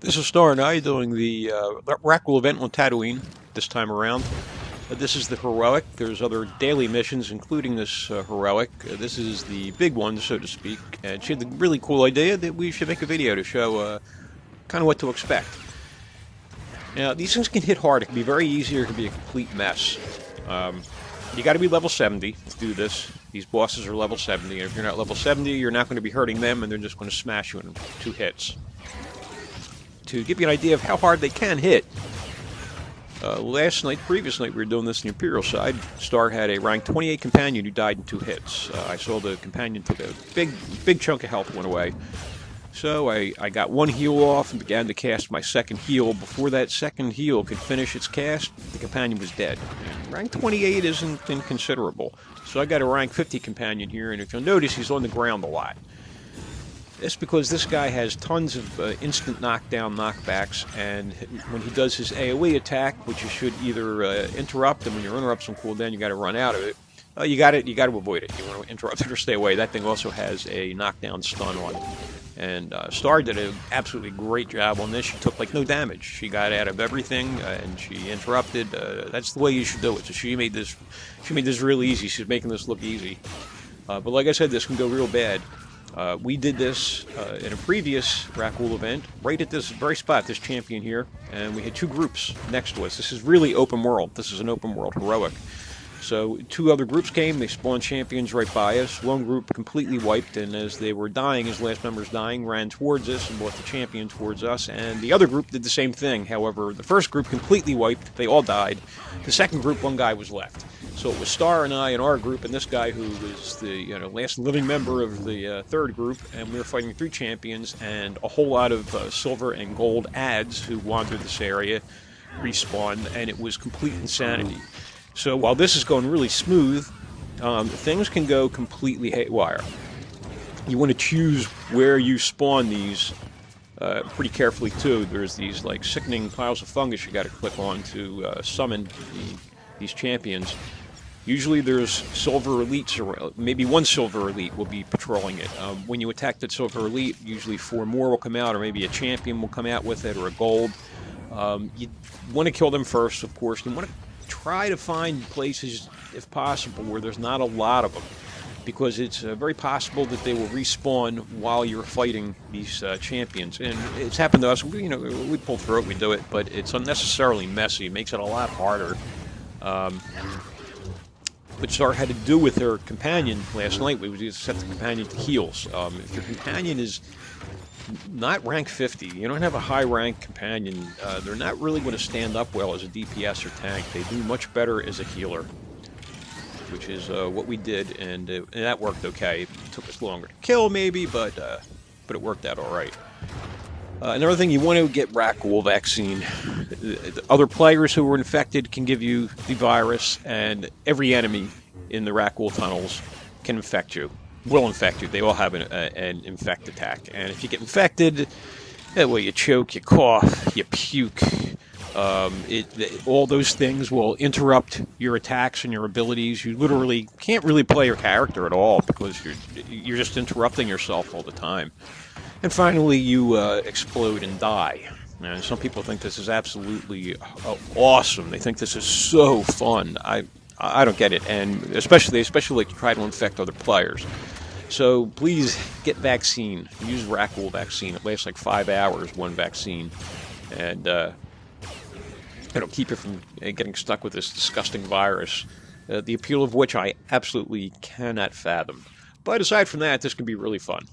This is Star and I doing the Rakghoul event on Tatooine this time around. This is the heroic. There's other daily missions, including this heroic. This is the big one, so to speak. And she had the really cool idea that we should make a video to show kind of what to expect. Now, these things can hit hard. It can be very easy or it can be a complete mess. You got to be level 70 to do this. These bosses are level 70, and if you're not level 70, you're not going to be hurting them, and they're just going to smash you in 2 hits. To give you an idea of how hard they can hit, previous night, we were doing this in the Imperial side. Star had a rank 28 companion who died in 2 hits. I saw the companion took a big chunk of health went away. So I got 1 heal off and began to cast my second heal. Before that second heal could finish its cast, the companion was dead. And rank 28 isn't inconsiderable. So I got a rank 50 companion here, and if you'll notice, he's on the ground a lot. That's because this guy has tons of instant knockdown knockbacks, and when he does his AoE attack, which you should either interrupt, and when your interrupts on cooldown, you got to run out of it. You got to avoid it. You want to interrupt it or stay away. That thing also has a knockdown stun on it. And Star did an absolutely great job on this. She took like no damage. She got out of everything, and she interrupted. That's the way you should do it. So she made this real easy. She's making this look easy. But like I said, this can go real bad. We did this in a previous Rakghoul event, right at this very spot, this champion here, and we had 2 groups next to us. This is really open world. This is an open world heroic. So 2 other groups came, they spawned champions right by us. One group completely wiped, and as they were dying, as last members dying, ran towards us and brought the champion towards us, and the other group did the same thing. However, the first group completely wiped, they all died. The second group, 1 guy was left. So it was Star and I in our group, and this guy who was the last living member of the third group, and we were fighting 3 champions and a whole lot of silver and gold ads who wandered this area, respawned, and it was complete insanity. So while this is going really smooth, things can go completely haywire. You want to choose where you spawn these pretty carefully too. There's these like sickening piles of fungus you got to click on to summon these champions. Usually there's silver elites, or maybe 1 silver elite will be patrolling it. When you attack that silver elite, usually 4 more will come out, or maybe a champion will come out with it, or a gold. You want to kill them first, of course. You want to try to find places, if possible, where there's not a lot of them, because it's very possible that they will respawn while you're fighting these champions. And it's happened to us. We pull through it, we do it, but it's unnecessarily messy. It makes it a lot harder. What Star had to do with her companion last night, we would set the companion to heals. If your companion is not rank 50, you don't have a high rank companion, they're not really going to stand up well as a DPS or tank. They do much better as a healer, which is what we did, and that worked okay. It took us longer to kill maybe, but it worked out alright. Another thing, you want to get Rakghoul vaccine. Other players who were infected can give you the virus, and every enemy in the Rakghoul tunnels can infect you. Will infect you. They all have an infect attack. And if you get infected, well, you choke, you cough, you puke. All those things will interrupt your attacks and your abilities. You literally can't really play your character at all because you're just interrupting yourself all the time. And finally, you explode and die. And some people think this is absolutely awesome. They think this is so fun. I don't get it, and especially like to try to infect other players. So please get vaccine. Use Rakghoul vaccine. It lasts like 5 hours, 1 vaccine, and it'll keep you from getting stuck with this disgusting virus, the appeal of which I absolutely cannot fathom. But aside from that, this can be really fun.